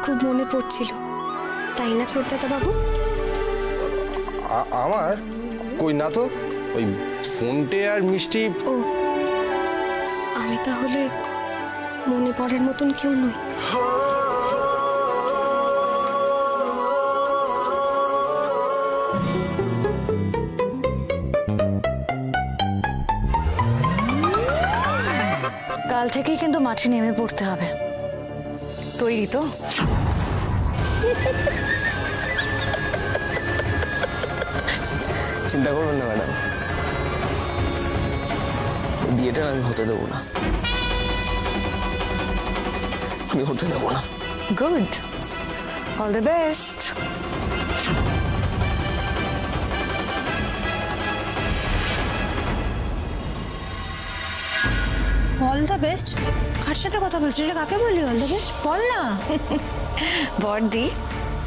খুব মনে পড়ছিল, তাই না ছোটদাদা বাবু? আমার কই না তো, ওই ফোনটে আর মিষ্টি। ও, আমি তাহলে মনে পড়ার মতন কেউ নই। কাল থেকেই কিন্তু মাঠে নেমে পড়তে হবে, তৈরি তো? চিন্তা করবেন না ম্যাডাম, বিয়েটা আমি হতে দেবো না, আমি হতে দেবো না। Good, all the best. All the best? কার সাথে কথা বলছিস? কাকে বললি অল দ্য বেস্ট? বল না। বর্দি,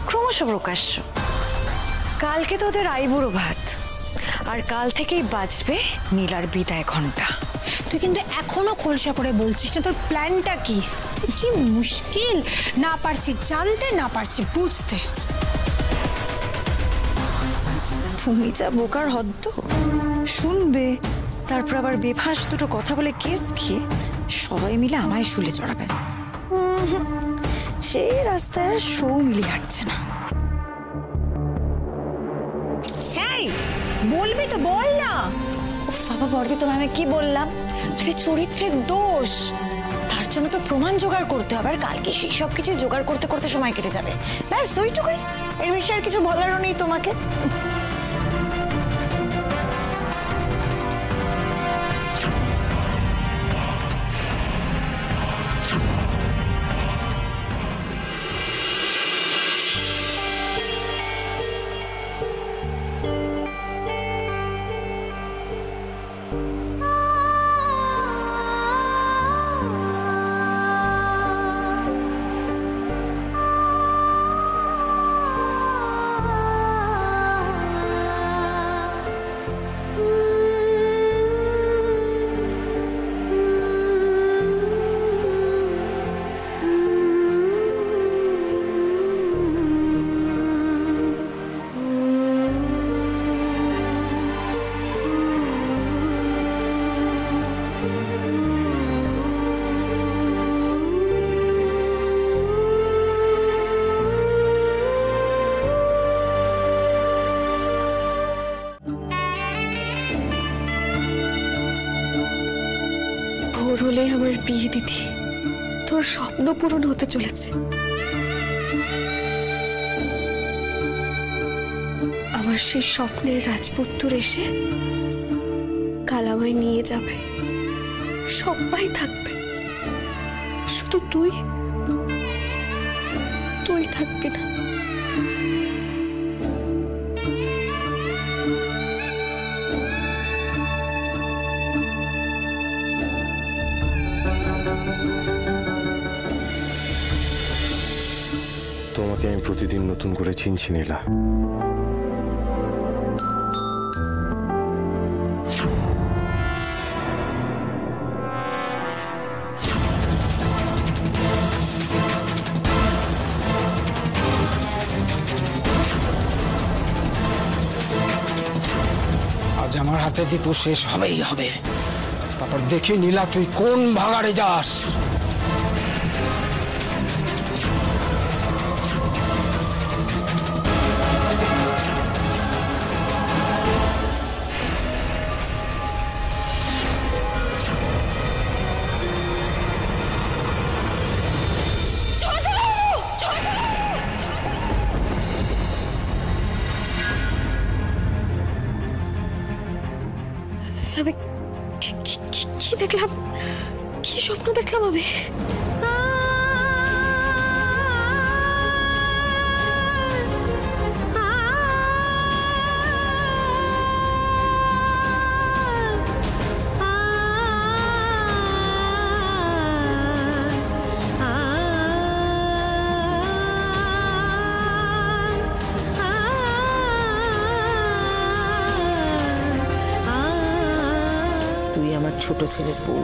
ক্রমশ প্রকাশ্য। কালকে তো ওদের আইবুড়ো ভাত, আর কাল থেকেই বাজবে নীলার বিদায় ঘন্টা। তুই কিন্তু এখনো খোলসা করে বলছিস না তোর প্ল্যানটা কি? কি মুশকিল, না পারছি জানতে, না পারছি বুঝতে। তুমি যা বোকার হদ্দ, শুনবে তারপর আবার বেফাস দুটো কথা বলে কেস খেয়ে সবাই মিলে আমায় শুলে চড়াবে। সেই রাস্তায় আর শো মিলিয়ে হাঁটছে না। এই বলবি তো বল না। উফ বাবা বর্দি, তোমায় আমি কি বললাম? আরে চরিত্রের দোষ, তার জন্য তো প্রমাণ জোগাড় করতে হবে, আর কালকে সেই সব কিছু জোগাড় করতে করতে সময় কেটে যাবে। ব্যাস ওইটুকুই, এর বেশি আর কিছু বলারও নেই তোমাকে। ভোর হলে আমার বিয়ে দিদি, তোর স্বপ্ন পূরণ হতে চলেছে। আমার সেই স্বপ্নের রাজপুত্র এসে কাল আমায় নিয়ে যাবে, সবাই থাকবে, শুধু তুই থাকবি না। তোমাকে আমি প্রতিদিন নতুন করে চিনছি নীলা। আজ আমার হাতে দীপু শেষ হবেই হবে, তারপর দেখি নীলা তুই কোন ভাগাড়ে যাস। আমি কি দেখলাম, কি স্বপ্ন দেখলাম আমি? তুই আমার ছোট ছেলের বউ,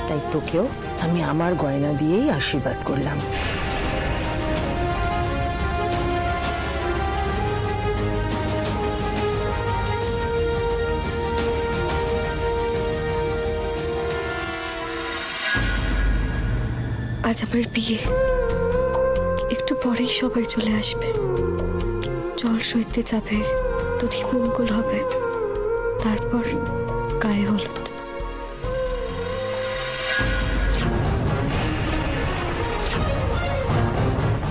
তাই তোকেও আমি আমার গয়না দিয়েই আশীর্বাদ করলাম। আজ আমার বিয়ে, একটু পরেই সবাই চলে আসবে, জল সইতে যাবে, দুধি মঙ্গল হবে, তারপর গায়ে হলুদ।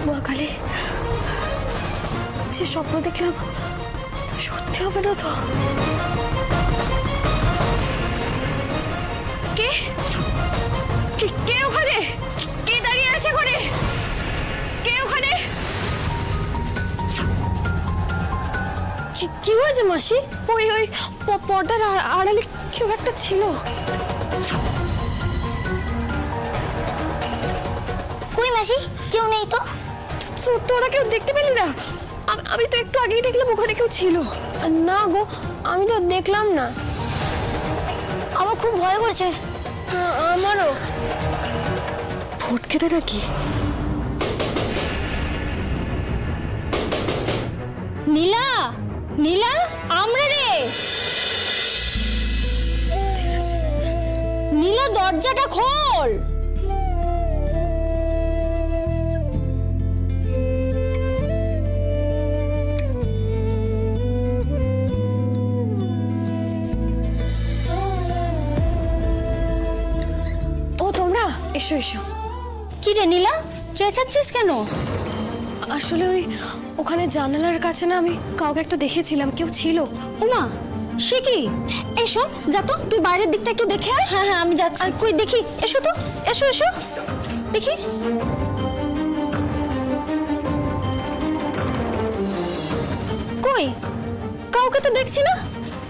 মা কালী, যে স্বপ্ন দেখলাম তা সত্যি হবে না তো? কে কে ওখানে? কে দাঁড়িয়ে আছে ওখানে? কে ওখানে? কি হয়েছে মাসি? ওই ওই পর্দার আড়ালে কেউ একটা ছিল। কই মাসি? কেউ নেই তো। তোরা কেউ দেখতে পেলি না? আমি তো একটু আগেই দেখলাম ওখানে কেউ ছিল। না গো, আমি তো দেখলাম না। আমার খুব ভয় করছে। আমারও। ভোট খেতে নাকি? নীলা, নীলা, আমরা রে। নীলা, দরজাটা খোল। এসো এসো। কি রে নীলা, চেঁচাচ্ছিস কেন? আসলে ওই ওখানে জানালার কাছে না আমি কাউকে একটা দেখেছিলাম, কেউ ছিল। ওমা, সে কি? এসো, যা তো, তুই বাইরের দিকটা একটু দেখে আয়। হ্যাঁ হ্যাঁ, আমি যাচ্ছি। আর কই দেখি, এসো তো, এসো এসো দেখি। কই, কাউকে তো দেখছি না।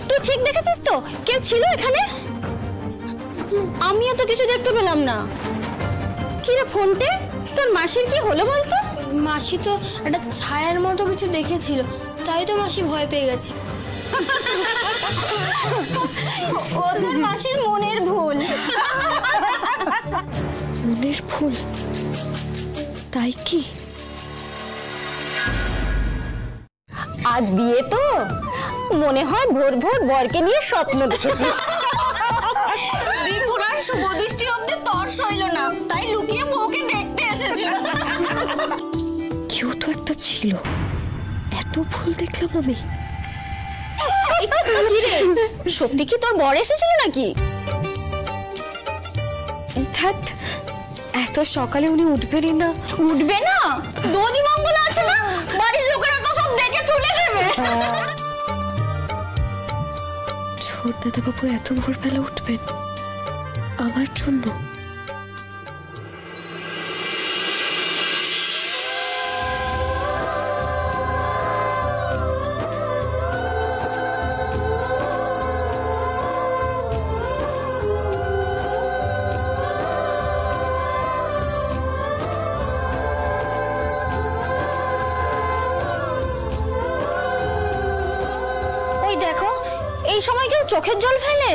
তুই ঠিক দেখেছিস তো? কেউ ছিল এখানে? আমিও তো কিছু দেখতে পেলাম না। কি রে ফোনটে, তোর মাসির কি হলো বলতো? মাসি তো একটা ছায়ার মতো কিছু দেখেছিল, তাই তো মাসি ভয় পেয়ে গেছে। ও তোর মাসির মনের ভুল। মনের ভুল? তাই কি? আজ বিয়ে তো, মনে হয় ভোর ভোর বরকে নিয়ে স্বপ্ন দেখেছিস। ত্রিপুরার শুভদৃষ্টি অব্দি তোর সইল না, তাই লুকিয়ে বউকে দেখতে এসেছিল। কেউ তো একটা ছিল, এত ভুল দেখলাম আমি। সত্যি কি তোর বর এসেছিল নাকি? ধ্যাৎ, এত সকালে উনি উঠবেনই না। উঠবে না? দধি মঙ্গল আছে না, বাড়ির লোকেরা তো সব ডেকে তুলে দেবে। ছোট দাদা বাবু এত ভোরবেলা উঠবেন আমার জন্য? ওই দেখো, এই সময় কেউ চোখের জল ফেলে?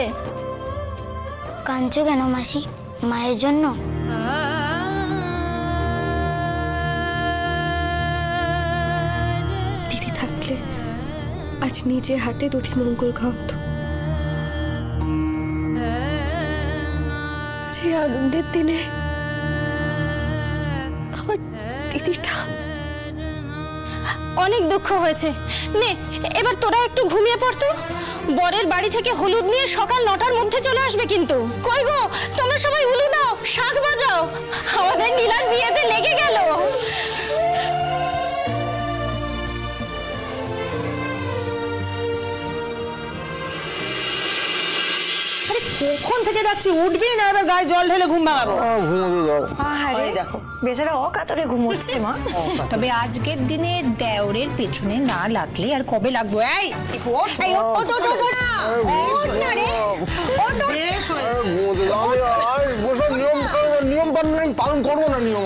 কাঁদছো কেন মাসি? মায়ের জন্য? দিদি থাকলে আজ নিজে হাতে দধি মঙ্গল খাওয়াতো। যে আনন্দের দিনে আমার দিদিটা। অনেক দুঃখ হয়েছে। নে, এবার তোরা একটু ঘুমিয়ে পড়তো। বরের বাড়ি থেকে হলুদ নিয়ে সকাল 9টার মধ্যে চলে আসবে কিন্তু। কই গো, তোমরা সবাই উলু দাও, শাঁখ বাজাও, আমাদের নীলার বিয়ে যে লেগে গেল। কখন থেকে ডাকছি, উঠবি না? এবার গায়ে জল ঢেলে ঘুম ভাঙাবো। আরে দেখো, বেচারা অকাতরে ঘুমোচ্ছে মা। তবে আজকের দিনে দেওরের পেছনে না লাগলে আর কবে লাগবো? এই পালন করবো না নিয়ম।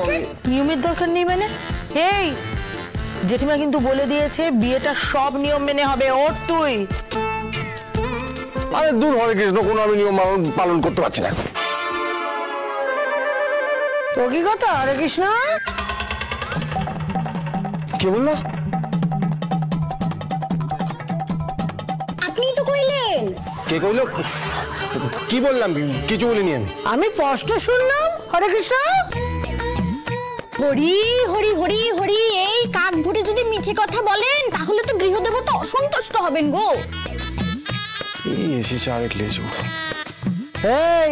নিয়মের দরকার নেই মানে? এই জেঠিমা কিন্তু বলে দিয়েছে বিয়েটা সব নিয়ম মেনে হবে। ওর তুই। আরে দূর, হরে কৃষ্ণ, কোনো আমি নিয়ম পালন করতে পারছি না। ও কি কথা? হরে কৃষ্ণ কে বললো? আপনি তো কইলেন। কে কইলো? কি বললাম? কিছু বলিনি আমি। আমি স্পষ্ট শুনলাম। হরে কৃষ্ণ। হরি হরি হরি হরি, এই কাক ভরে যদি মিছে কথা বলেন তাহলে তো গৃহদেবতা অসন্তুষ্ট হবেন গো। এই এসেছে আরেক লেজু। এই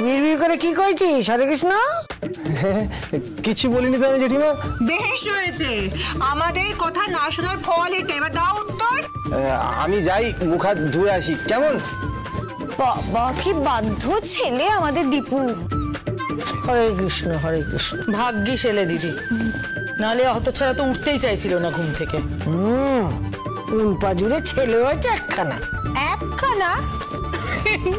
বিড়বিড় করে কি কইছিস হরে কৃষ্ণ? কিছু বলিনি তো আমি জেঠিমা। বেশ হয়েছে, আমাদের কথা না শোনার ফল এটা। এবার দাও উত্তর। আমি যাই মুখ হাত ধুয়ে আসি, কেমন? বাবা কি বাধ্য ছেলে আমাদের দীপু। হরে কৃষ্ণ হরে কৃষ্ণ। ভাগ্যিস এলে দিদি, নালে অত ছাড়া তো উঠতেই চাইছিল না ঘুম থেকে। উনপা জুড়ে ছেলে হয়েছে একখানা। একখানা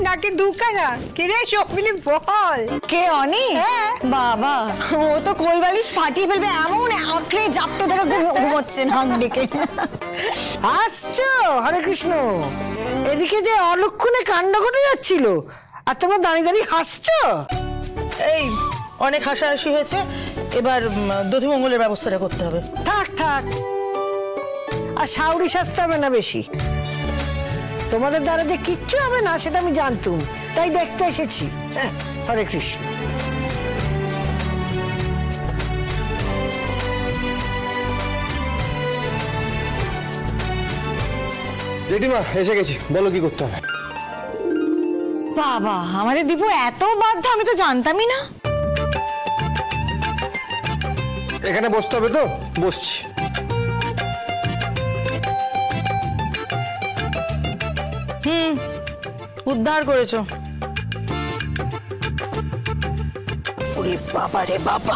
নাকি দুখানা? কে রে সবিনি বল। কে অনি? বাবা ও তো কোলবালিশ ফাটিয়ে ফেলবে এমন আঁকড়ে জাপটে ধরে ঘুমোচ্ছে নাক ডেকে। আসছো হরে কৃষ্ণ, এদিকে যে অলক্ষণে কাণ্ড ঘটে যাচ্ছিল আর তোমরা দাঁড়িয়ে দাঁড়িয়ে হাসছো। এই অনেক হাসাহাসি হয়েছে, এবার দধিমঙ্গলের ব্যবস্থাটা করতে হবে। থাক থাক, আর সাউরি সাজতে হবে না বেশি। তোমাদের দ্বারা যে কিচ্ছু হবে না সেটা আমি জানতুম, তাই দেখতে এসেছি। হরে কৃষ্ণ। জেঠিমা এসে গেছি, বলো কি করতে হবে? বাবা আমাদের দীপু এত বাধ্য, আমি তো জানতামই না। এখানে বসতে হবে তো? বসছি। উদ্ধার করেছো। ওরে বাবা রে বাবা,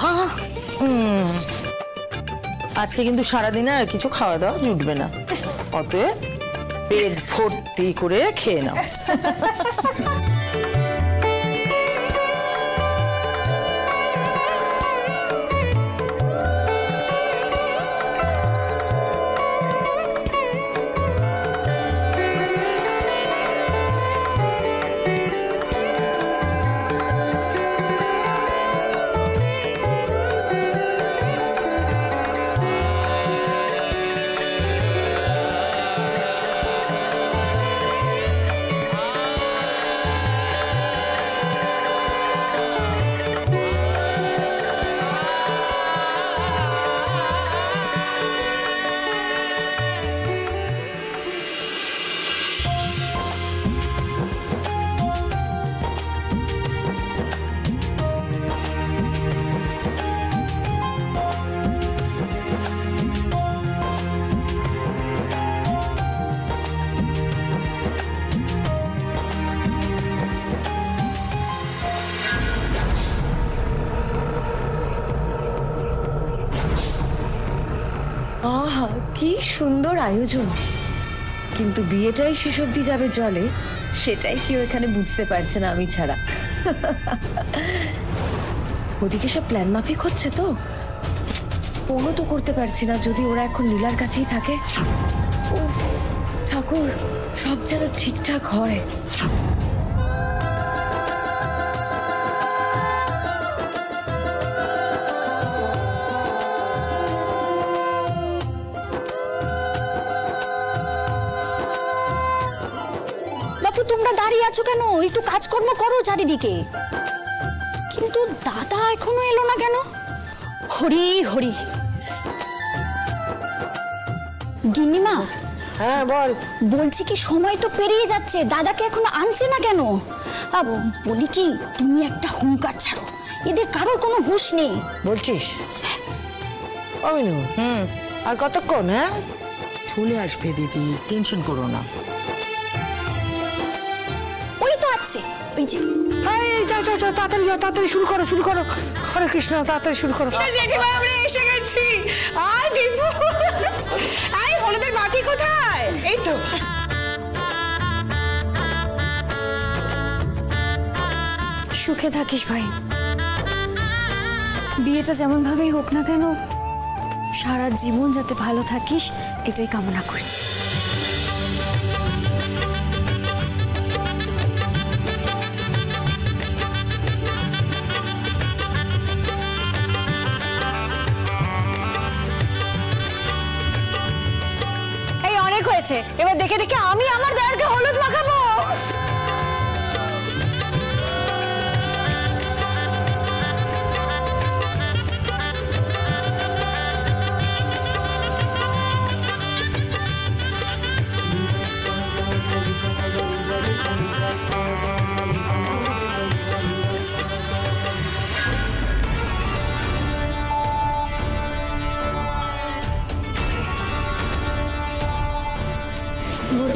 আজকে কিন্তু সারাদিনে আর কিছু খাওয়া দাওয়া জুটবে না, অতএব পেট ভর্তি করে খেয়ে নাও। আহা কি সুন্দর আয়োজন, কিন্তু বিয়েটাই শেষ অবধি যাবে জলে, সেটাই কেউ এখানে বুঝতে পারছে না আমি ছাড়া। ওদিকে সব প্ল্যান মাফিক হচ্ছে তো, ফোনও তো করতে পারছি না যদি ওরা এখন নীলার কাছেই থাকে। উফ, ঠাকুর সব যেন ঠিকঠাক হয়। তোমরা দাঁড়িয়ে আছো কেন? একটু কাজকর্ম করো চারিদিকে। কিন্তু দাদা এখনো এলো না কেন? হরি হরি। গিন্নিমা, হ্যাঁ বল। বলছি কি সময় তো পেরিয়ে যাচ্ছে, দাদাকে এখনো আনছে না কেন? বলি কি তুমি একটা হুঙ্কার ছাড়ো, এদের কারোর কোনো হুঁশ নেই। বলছিস অমিনু? আর কতক্ষণ? হ্যাঁ চলে আসবে দিদি, টেনশন করো না। ওই তো আসছে, ওই যে। যাও যাও যাও, তাড়াতাড়ি যাও, তাড়াতাড়ি শুরু করো শুরু করো। হরে কৃষ্ণ, তাড়াতাড়ি শুরু করো। জেঠিমা আমরা এসে গেছি। আয় দীপু, আয় হলুদের বাটি কোথায়? এই তো। সুখে থাকিস ভাই, বিয়েটা যেমন ভাবেই হোক না কেন সারা জীবন যাতে ভালো থাকিস এটাই কামনা করি। এই অনেক হয়েছে, এবার দেখে দেখে আমি আমার দেওরকে হলুদ মাখাবো।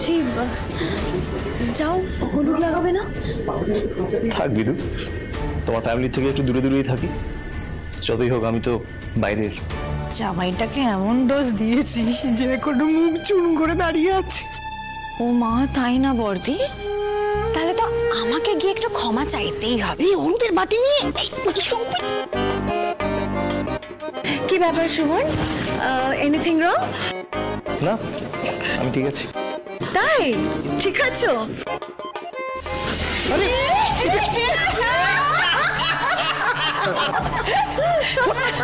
বলছি যাও, হলুদ লাগাবে না? থাক বিদু, তোমার ফ্যামিলি থেকে একটু দূরে দূরেই থাকি। যতই হোক আমি তো বাইরের। জামাইটাকে এমন ডোজ দিয়েছিস যে কোনো মুখ চুন করে দাঁড়িয়ে আছে। ও মা, তাই না বর্দি? তাহলে তো আমাকে গিয়ে একটু ক্ষমা চাইতেই হবে। এই হলুদের বাটি নিয়ে কি ব্যাপার সুমন? Anything wrong? না, আমি ঠিক আছি। তাই ঠিক আছো?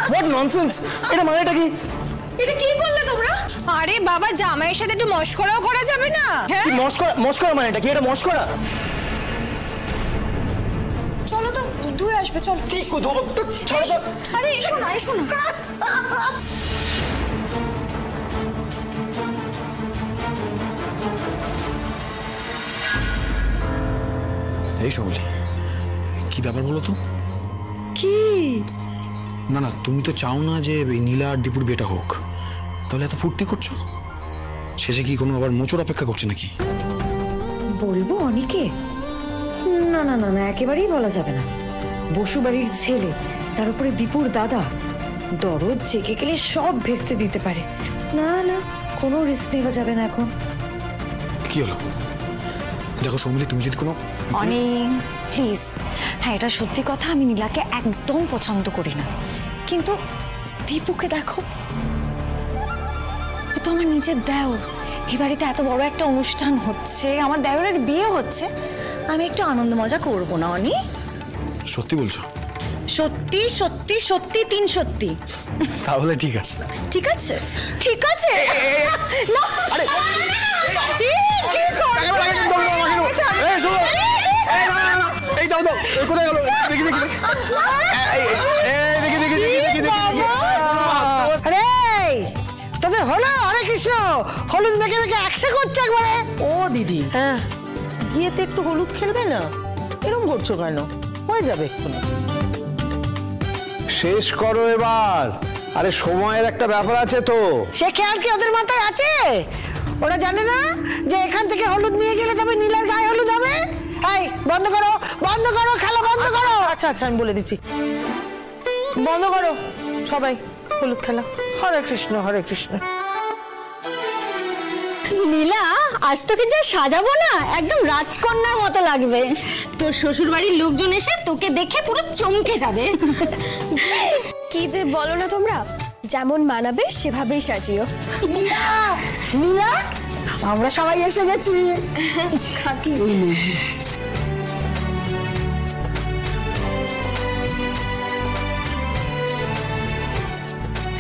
What nonsense! এটা মানেটা কি? এটা কি করলে তোমরা? আরে বাবা, জামাইয়ের সাথে একটু মশকরাও করা যাবে না? হ্যাঁ, মস্করা মানেটা কি? এটা মস্করা? চলো তো ধুয়ে আসবে, চলো। কি শুধু ছাড়ো তো। আরে এসো না, এসো না। এই সমলি, কি ব্যাপার বলো তো? কি? না না, তুমি তো চাও না যে নীলা আর দীপুর বিয়েটা হোক, তাহলে এত ফুর্তি করছো? শেষে কি কোনো আবার মোচড় অপেক্ষা করছে নাকি? বলবো অনেকে? না না না না, একেবারেই বলা যাবে না। বসু বাড়ির ছেলে, তার উপরে দীপুর দাদা, দরদ জেগে গেলে সব ভেস্তে দিতে পারে। না না, কোনো রিস্ক নেওয়া যাবে না এখন। কি হলো? দেখো সমলি, তুমি যদি কোনো অনেক প্লিজ, হ্যাঁ এটা সত্যি কথা, আমি নীলাকে একদম পছন্দ করি না, কিন্তু দীপুকে দেখো, ও তো আমার নিজের দেওর। এই বাড়িতে এত বড় একটা অনুষ্ঠান হচ্ছে, আমার দেওরের বিয়ে হচ্ছে, আমি একটু আনন্দ মজা করবো না? অনি, সত্যি বলছো? সত্যি সত্যি সত্যি, তিন সত্যি। তাহলে ঠিক আছে। ঠিক আছে, ঠিক আছে। না, আরে কি করছো? এই দাও দাও, কোথায় গেল? দেখি দেখি আরে তোদের হলো? হরে কৃষ্ণ, হলুদ মেখে মেখে একসে করছে একবারে। ও দিদি, হ্যাঁ, বিয়েতে একটু হলুদ খেলবে না? এরকম করছো কেন? হয়ে যাবে এক্ষুনি। শেষ করো এবার। আরে সময়ের একটা ব্যাপার আছে তো। সে খেয়াল কি ওদের মাথায় আছে? ওরা জানে না যে এখান থেকে হলুদ নিয়ে গেলে তবে নীলার গায়ে হলুদ হবে? এই বন্ধ করো, বন্ধ করো, খেলা বন্ধ করো। আচ্ছা আচ্ছা, আমি বলে দিচ্ছি, বন্ধ করো সবাই হলুদ খেলা। হরে কৃষ্ণ, হরে কৃষ্ণ। নীলা, আজ তোকে যা সাজাবো না, একদম রাজকন্যার মতো লাগবে। তোর শ্বশুর বাড়ির লোকজন এসে তোকে দেখে পুরো চমকে যাবে। কি যে বলো না তোমরা, যেমন মানাবে সেভাবেই সাজিও। নীলা, আমরা সবাই এসে গেছি। কাকি,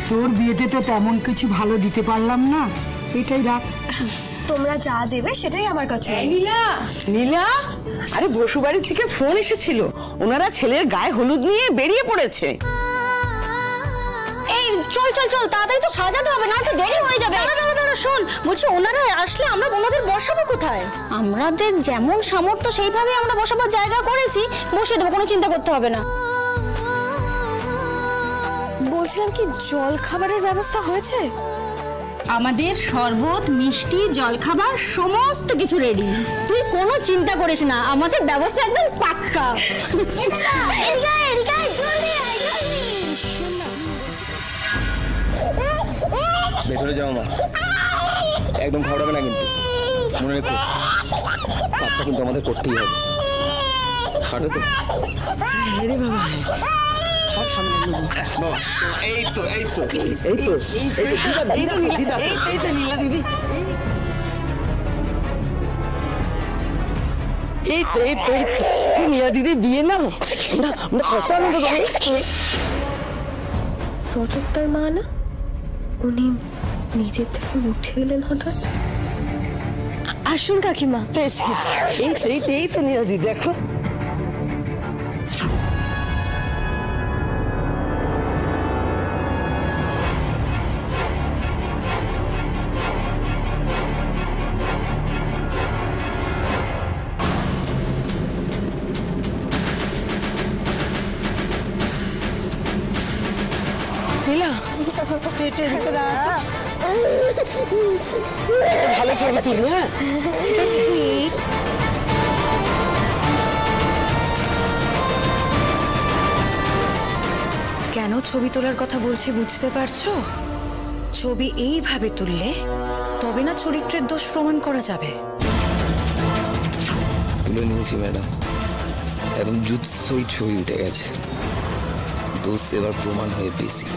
তোর বিয়েতে তো তেমন কিছু ভালো দিতে পারলাম না, এটাই রাখ। তোমরা যা দেবে সেটাই আমার কাছে। নীলা, নীলা, আরে বসু বাড়ি থেকে ফোন এসেছিল, ওনারা ছেলের গায়ে হলুদ নিয়ে বেরিয়ে পড়েছে। এই চল চল চল, তাড়াতাড়ি তো সাজাতে হবে, না তো দেরি হয়ে যাবে। শোন, বলছি ওনারা আসলে আমরা ওনাদের বসাবো কোথায়? আমাদের যেমন সামর্থ্য সেইভাবে আমরা বসাবার জায়গা করেছি, বসিয়ে দেবো, কোনো চিন্তা করতে হবে না। বলছিলাম কি, জল খাবারের ব্যবস্থা হয়েছে? আমাদের শরবত, মিষ্টি, জলখাবার সমস্ত কিছু রেডি, তুই কোনো চিন্তা করিস না, আমাদের ব্যবস্থা একদম পাক্কা। ভেতরে যাও মা, একদম ঘাবড়াবে না কিন্তু, মনে রেখো কাজটা কিন্তু আমাদের করতেই হবে। হাঁটো তো। আরে বাবা, সব সামনে নেবো। এই তো এই তো এই তো নীলা দিদি, এই তো এই তো নীলা দিদির বিয়ে না, আমরা কত আনন্দ করি। রজতার মা না, উনি নিজের থেকে উঠে এলেন হঠাৎ। আসুন কাকিমা। এই তো নীলা দিদি, দেখো। নীলা, তুই একটু এদিকে দাঁড়া ভালো ছবি তুলি। হ্যাঁ ঠিক আছে। কেন ছবি তোলার কথা বলছি বুঝতে পারছো? ছবি এইভাবে তুললে তবে না চরিত্রের দোষ প্রমাণ করা যাবে। তুলে নিয়েছি ম্যাডাম, একদম জুৎসই ছবি উঠে গেছে, দোষ এবার প্রমাণ হয়ে বেশি।